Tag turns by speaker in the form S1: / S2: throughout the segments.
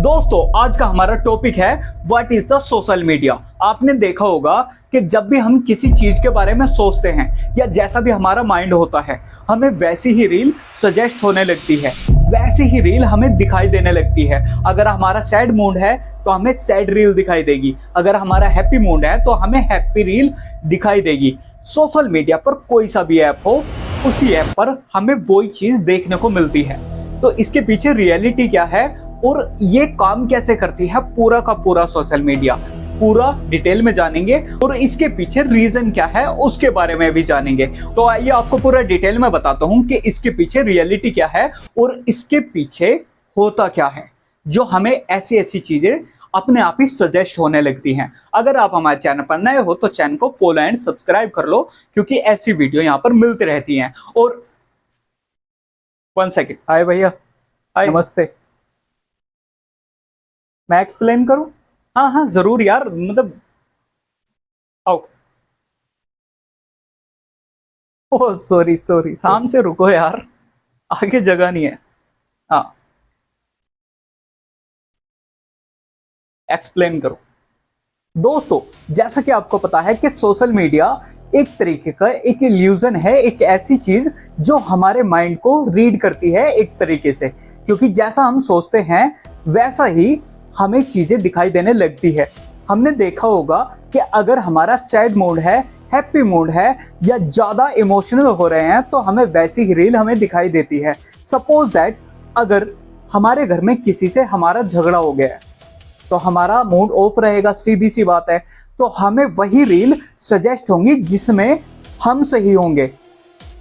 S1: दोस्तों आज का हमारा टॉपिक है what is the social media. आपने देखा होगा कि जब भी हम किसी चीज के बारे में सोचते हैं या जैसा भी हमारा माइंड होता है, हमें वैसी ही रील सजेस्ट होने लगती है, वैसी ही रील हमें दिखाई देने लगती है। अगर हमारा सैड मूड है तो हमें सैड रील दिखाई देगी, अगर हमारा हैप्पी मूड है तो हमें हैप्पी रील दिखाई देगी। सोशल मीडिया पर कोई सा भी ऐप हो, उसी ऐप पर हमें वही चीज देखने को मिलती है। तो इसके पीछे रियलिटी क्या है और ये काम कैसे करती है, पूरा का पूरा सोशल मीडिया पूरा डिटेल में जानेंगे और इसके पीछे रीजन क्या है उसके बारे में भी जानेंगे। तो आइए आपको पूरा डिटेल में बताता हूं कि इसके पीछे रियलिटी क्या है और इसके पीछे होता क्या है जो हमें ऐसी ऐसी चीजें अपने आप ही सजेस्ट होने लगती हैं। अगर आप हमारे चैनल पर नए हो तो चैनल को फॉलो एंड सब्सक्राइब कर लो, क्योंकि ऐसी वीडियो यहाँ पर मिलती रहती हैं। और 1 सेकेंड, हाय भैया, हाय, नमस्ते। मैं एक्सप्लेन करूं? हाँ हाँ जरूर यार, मतलब आओ। ओह सॉरी सॉरी, शाम से रुको यार, आगे जगह नहीं है। हाँ एक्सप्लेन करो। दोस्तों जैसा कि आपको पता है कि सोशल मीडिया एक तरीके का एक इल्यूजन है, एक ऐसी चीज जो हमारे माइंड को रीड करती है एक तरीके से, क्योंकि जैसा हम सोचते हैं वैसा ही हमें चीजें दिखाई देने लगती है। हमने देखा होगा कि अगर हमारा सैड मूड है, हैप्पी मूड है या ज्यादा इमोशनल हो रहे हैं तो हमें वैसी ही रील हमें दिखाई देती है। सपोज दैट अगर हमारे घर में किसी से हमारा झगड़ा हो गया है तो हमारा मूड ऑफ रहेगा, सीधी सी बात है। तो हमें वही रील सजेस्ट होंगी जिसमें हम सही होंगे,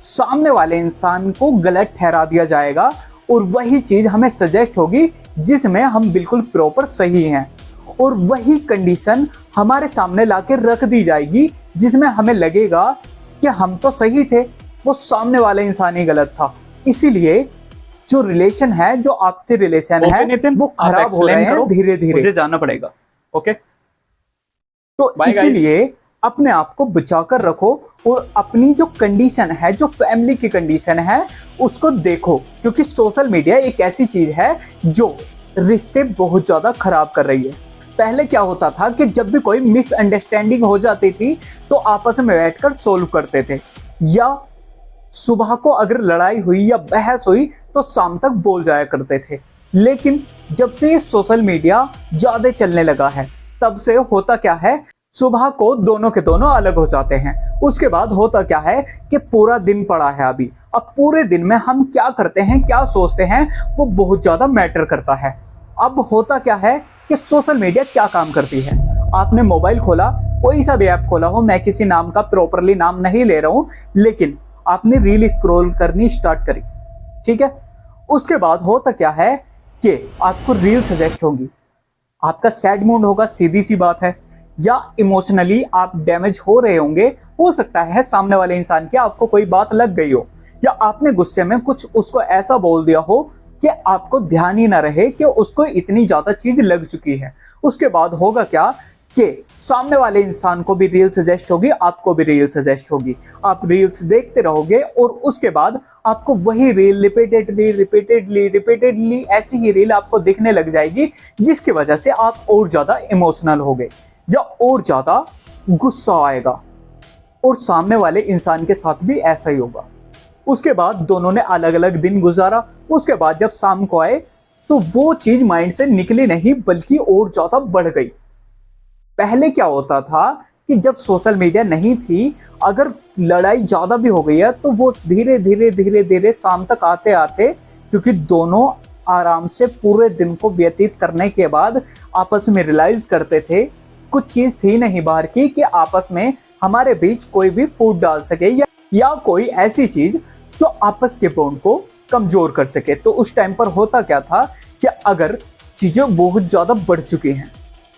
S1: सामने वाले इंसान को गलत ठहरा दिया जाएगा, और वही चीज हमें सजेस्ट होगी जिसमें हम बिल्कुल प्रॉपर सही हैं, और वही कंडीशन हमारे सामने लाके रख दी जाएगी जिसमें हमें लगेगा कि हम तो सही थे, वो सामने वाला इंसान ही गलत था। इसीलिए जो रिलेशन है, जो आपसे रिलेशन है नितिन, वो खराब हो रहे हैं धीरे धीरे। मुझे जाना पड़ेगा, ओके? तो इसीलिए अपने आप को बचाकर रखो और अपनी जो कंडीशन है, जो फैमिली की कंडीशन है, उसको देखो, क्योंकि सोशल मीडिया एक ऐसी चीज है जो रिश्ते बहुत ज्यादा खराब कर रही है। पहले क्या होता था कि जब भी कोई मिसअंडरस्टैंडिंग हो जाती थी तो आपस में बैठकर सोल्व करते थे, या सुबह को अगर लड़ाई हुई या बहस हुई तो शाम तक बोल जाया करते थे। लेकिन जब से ये सोशल मीडिया ज्यादा चलने लगा है तब से होता क्या है, सुबह को दोनों के दोनों अलग हो जाते हैं। उसके बाद होता क्या है कि पूरा दिन पड़ा है अभी, अब पूरे दिन में हम क्या करते हैं, क्या सोचते हैं, वो बहुत ज्यादा मैटर करता है। अब होता क्या है कि सोशल मीडिया क्या काम करती है, आपने मोबाइल खोला, कोई सा भी ऐप खोला हो, मैं किसी नाम का प्रॉपरली नाम नहीं ले रहा हूं, लेकिन आपने रील स्क्रॉल करनी स्टार्ट करी, ठीक है? उसके बाद होता क्या है कि आपको रील सजेस्ट होगी। आपका सैड मूड होगा, सीधी सी बात है, या इमोशनली आप डैमेज हो रहे होंगे, हो सकता है सामने वाले इंसान की आपको कोई बात लग गई हो, या आपने गुस्से में कुछ उसको ऐसा बोल दिया हो कि आपको ध्यान ही ना रहे कि उसको इतनी ज्यादा चीज लग चुकी है। उसके बाद होगा क्या कि सामने वाले इंसान को भी रील सजेस्ट होगी, आपको भी रील सजेस्ट होगी, आप रील्स देखते रहोगे और उसके बाद आपको वही रील रिपीटेडली ऐसी ही रील आपको दिखने लग जाएगी, जिसकी वजह से आप और ज्यादा इमोशनल हो गए या और ज्यादा गुस्सा आएगा, और सामने वाले इंसान के साथ भी ऐसा ही होगा। उसके बाद दोनों ने अलग अलग दिन गुजारा, उसके बाद जब शाम को आए तो वो चीज माइंड से निकली नहीं बल्कि और ज्यादा बढ़ गई। पहले क्या होता था कि जब सोशल मीडिया नहीं थी, अगर लड़ाई ज्यादा भी हो गई है तो वो धीरे धीरे शाम तक आते आते, क्योंकि दोनों आराम से पूरे दिन को व्यतीत करने के बाद आपस में रियलाइज करते थे कुछ चीज थी नहीं बाहर की कि आपस में हमारे बीच कोई भी फूट डाल सके या कोई ऐसी चीज जो आपस के बॉन्ड को कमजोर कर सके। तो उस टाइम पर होता क्या था कि अगर चीजें बहुत ज्यादा बढ़ चुकी हैं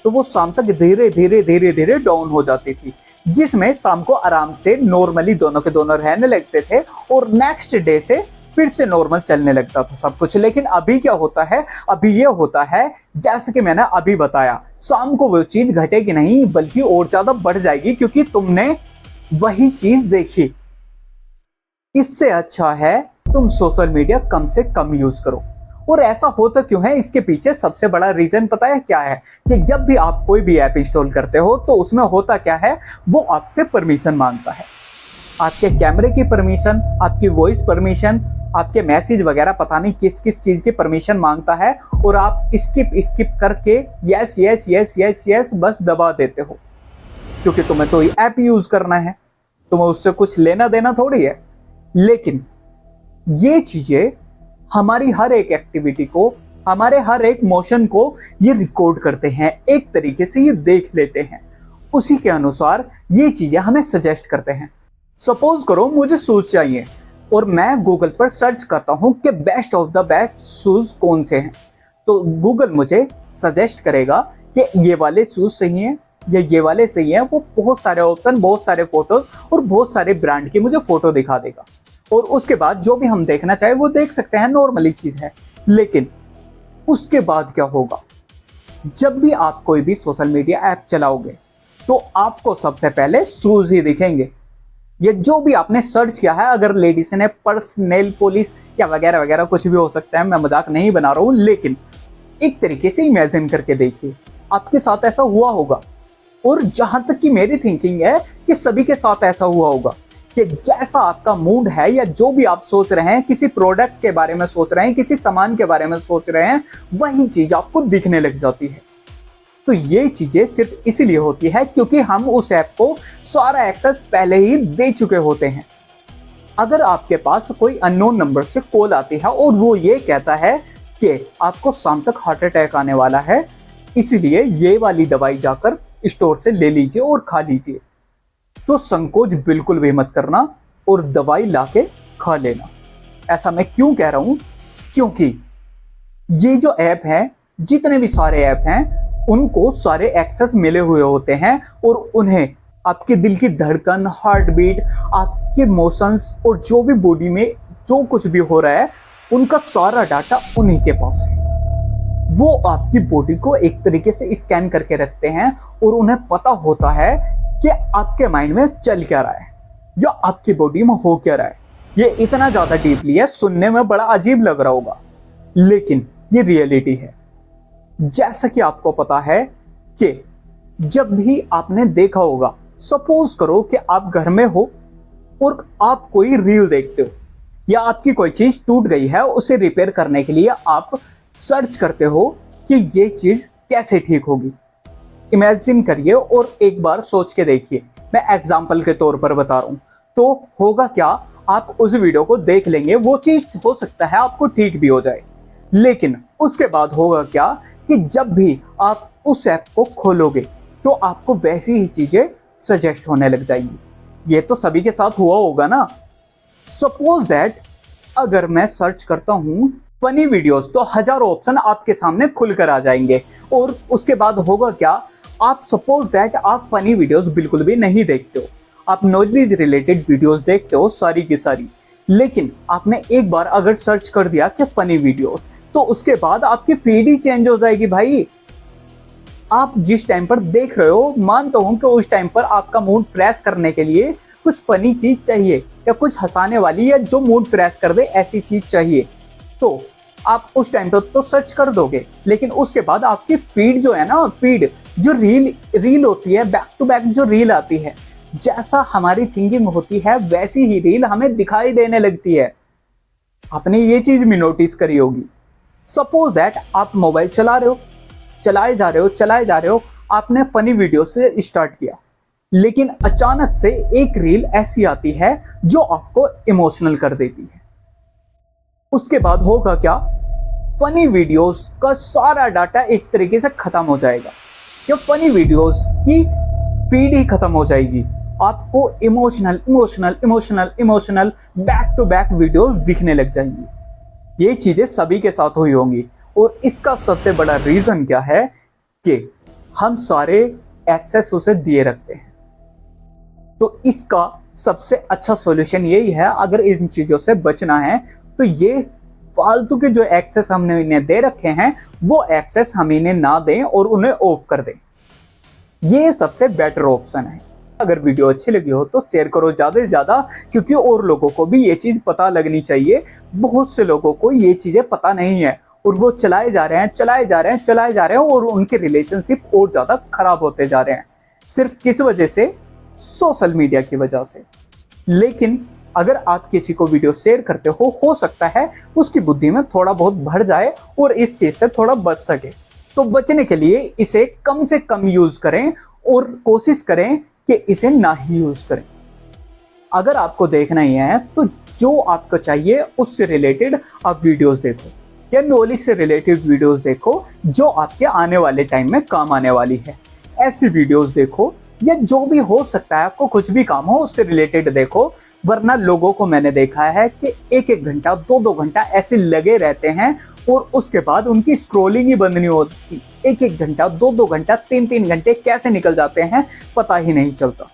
S1: तो वो शाम तक धीरे धीरे डाउन हो जाती थी, जिसमें शाम को आराम से नॉर्मली दोनों के दोनों रहने लगते थे और नेक्स्ट डे से फिर से नॉर्मल चलने लगता था सब कुछ। लेकिन अभी क्या होता है, अभी ये होता है जैसे कि मैंने अभी बताया, शाम को वो चीज घटेगी नहीं बल्कि और ज्यादा बढ़ जाएगी, क्योंकि तुमने वही चीज देखी। इससे अच्छा है तुम सोशल मीडिया कम से कम यूज करो। और ऐसा होता क्यों है, इसके पीछे सबसे बड़ा रीजन पता है क्या है? कि जब भी आप कोई भी ऐप इंस्टॉल करते हो तो उसमें होता क्या है, वो आपसे परमिशन मांगता है। आपके कैमरे की परमिशन, आपकी वॉइस परमिशन, आपके मैसेज वगैरह पता नहीं किस किस चीज की परमिशन मांगता है, और आप स्किप करके yes yes yes yes yes बस दबा देते हो, क्योंकि तुम्हें तो ऐप यूज करना है, तुम्हें उससे कुछ लेना देना थोड़ी है। लेकिन ये चीजें हमारी हर एक एक्टिविटी को, हमारे हर एक मोशन को ये रिकॉर्ड करते हैं, एक तरीके से ये देख लेते हैं, उसी के अनुसार ये चीजें हमें सजेस्ट करते हैं। सपोज करो मुझे शूज चाहिए और मैं गूगल पर सर्च करता हूं कि best of the best shoes कौन से हैं, तो गूगल मुझे सजेस्ट करेगा कि ये वाले शूज सही हैं या ये वाले सही हैं। वो बहुत सारे ऑप्शन, बहुत सारे फोटोज और बहुत सारे ब्रांड की मुझे फोटो दिखा देगा, और उसके बाद जो भी हम देखना चाहे वो देख सकते हैं, नॉर्मली चीज है। लेकिन उसके बाद क्या होगा, जब भी आप कोई भी सोशल मीडिया ऐप चलाओगे तो आपको सबसे पहले शूज ही दिखेंगे। ये जो भी आपने सर्च किया है, अगर लेडीज ने पर्स, नेल पॉलिश या वगैरह वगैरह कुछ भी हो सकता है, मैं मजाक नहीं बना रहा हूं, लेकिन एक तरीके से इमेजिन करके देखिए आपके साथ ऐसा हुआ होगा। और जहां तक कि मेरी थिंकिंग है कि सभी के साथ ऐसा हुआ होगा कि जैसा आपका मूड है या जो भी आप सोच रहे हैं, किसी प्रोडक्ट के बारे में सोच रहे हैं, किसी सामान के बारे में सोच रहे हैं, वही चीज आपको दिखने लग जाती है। तो ये चीजें सिर्फ इसीलिए होती है क्योंकि हम उस ऐप को सारा एक्सेस पहले ही दे चुके होते हैं। अगर आपके पास कोई अननोन नंबर से कॉल आती है और वो ये कहता है कि आपको शाम तक हार्ट अटैक आने वाला है, इसलिए ये वाली दवाई जाकर स्टोर से ले लीजिए और खा लीजिए, तो संकोच बिल्कुल भी मत करना और दवाई लाके खा लेना। ऐसा मैं क्यों कह रहा हूं, क्योंकि ये जो ऐप हैं, जितने भी सारे ऐप हैं, उनको सारे एक्सेस मिले हुए होते हैं और उन्हें आपके दिल की धड़कन, हार्ट बीट, आपके मोशंस और जो भी बॉडी में जो कुछ भी हो रहा है, उनका सारा डाटा उन्हीं के पास है। वो आपकी बॉडी को एक तरीके से स्कैन करके रखते हैं और उन्हें पता होता है कि आपके माइंड में चल क्या रहा है या आपकी बॉडी में हो क्या रहा है। ये इतना ज्यादा डीपली है, सुनने में बड़ा अजीब लग रहा होगा, लेकिन ये रियलिटी है। जैसा कि आपको पता है कि जब भी आपने देखा होगा, सपोज करो कि आप घर में हो और आप कोई रील देखते हो या आपकी कोई चीज टूट गई है, उसे रिपेयर करने के लिए आप सर्च करते हो कि ये चीज कैसे ठीक होगी। इमेजिन करिए और एक बार सोच के देखिए, मैं एग्जाम्पल के तौर पर बता रहा हूं, तो होगा क्या, आप उस वीडियो को देख लेंगे, वो चीज हो सकता है आपको ठीक भी हो जाए, लेकिन उसके बाद होगा क्या कि जब भी आप उस ऐप को खोलोगे तो आपको वैसी ही चीजें सजेस्ट होने लग जाएंगी। ये तो सभी के साथ हुआ होगा ना। सपोज दैट अगर मैं सर्च करता हूं फनी वीडियोस, तो हजारों ऑप्शन आपके सामने खुलकर आ जाएंगे, और उसके बाद होगा क्या, आप सपोज दैट आप फनी वीडियोस बिल्कुल भी नहीं देखते हो, आप नॉलेज रिलेटेड वीडियोस देखते हो सारी की सारी, लेकिन आपने एक बार अगर सर्च कर दिया कि फनी वीडियोस, तो उसके बाद आपकी फीड ही चेंज हो जाएगी भाई। आप जिस टाइम पर देख रहे हो, मानता हूं कि उस टाइम पर आपका मूड फ्रेश करने के लिए कुछ फनी चीज चाहिए या कुछ हंसाने वाली या जो मूड फ्रेश कर दे ऐसी चीज चाहिए, तो आप उस टाइम पर तो सर्च कर दोगे, लेकिन उसके बाद आपकी फीड जो है ना, फीड जो रील होती है, बैक टू बैक जो रील आती है, जैसा हमारी थिंकिंग होती है वैसी ही रील हमें दिखाई देने लगती है। आपने ये चीज भी नोटिस करी होगी। सपोज दैट आप मोबाइल चला रहे हो, चलाए जा रहे हो, आपने फनी वीडियो से स्टार्ट किया, लेकिन अचानक से एक रील ऐसी आती है जो आपको इमोशनल कर देती है। उसके बाद होगा क्या, फनी वीडियोस का सारा डाटा एक तरीके से खत्म हो जाएगा, या फनी वीडियोस की फीड ही खत्म हो जाएगी। आपको emotional back to back videos दिखने लग जाएंगी। ये चीजें सभी के साथ हुई होंगी, और इसका सबसे बड़ा रीजन क्या है कि हम सारे एक्सेस उसे दिए रखते हैं। तो इसका सबसे अच्छा सॉल्यूशन यही है, अगर इन चीजों से बचना है तो ये फालतू के जो एक्सेस हमने इन्हें दे रखे हैं, वो एक्सेस हम इन्हें ना दें और उन्हें ऑफ कर दें। ये सबसे बेटर ऑप्शन है। अगर वीडियो अच्छी लगी हो तो शेयर करो ज्यादा से ज्यादा, क्योंकि और लोगों को भी ये चीज पता लगनी चाहिए। बहुत से लोगों को ये चीजें पता नहीं है और वो चलाए जा रहे हैं, चलाए जा रहे हैं, चलाए जा रहे हैं, और उनके रिलेशनशिप और ज्यादा खराब होते जा रहे हैं। सिर्फ किस वजह से? सोशल मीडिया की वजह से। लेकिन अगर आप किसी को वीडियो शेयर करते हो सकता है उसकी बुद्धि में थोड़ा बहुत भर जाए और इस चीज से थोड़ा बच सके। तो बचने के लिए इसे कम से कम यूज करें और कोशिश करें कि इसे ना ही यूज करें। अगर आपको देखना ही है तो जो आपको चाहिए उससे रिलेटेड आप वीडियोस देखो, या नॉलेज से रिलेटेड वीडियोस देखो जो आपके आने वाले टाइम में काम आने वाली है। ऐसी वीडियोस देखो, या जो भी हो सकता है आपको कुछ भी काम हो उससे रिलेटेड देखो। वरना लोगों को मैंने देखा है कि 1-1 घंटा 2-2 घंटा ऐसे लगे रहते हैं और उसके बाद उनकी स्क्रॉलिंग ही बंद नहीं होती। 1-1 घंटा 2-2 घंटा 3-3 घंटे कैसे निकल जाते हैं पता ही नहीं चलता।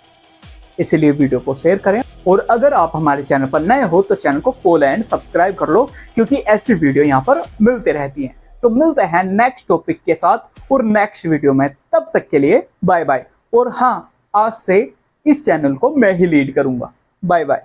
S1: इसलिए वीडियो को शेयर करें, और अगर आप हमारे चैनल पर नए हो तो चैनल को फॉलो एंड सब्सक्राइब कर लो, क्योंकि ऐसी वीडियो यहाँ पर मिलती रहती हैं। तो मिलते हैं नेक्स्ट टॉपिक के साथ और नेक्स्ट वीडियो में। तब तक के लिए बाय बाय। और हाँ, आज से इस चैनल को मैं ही लीड करूंगा। Bye bye.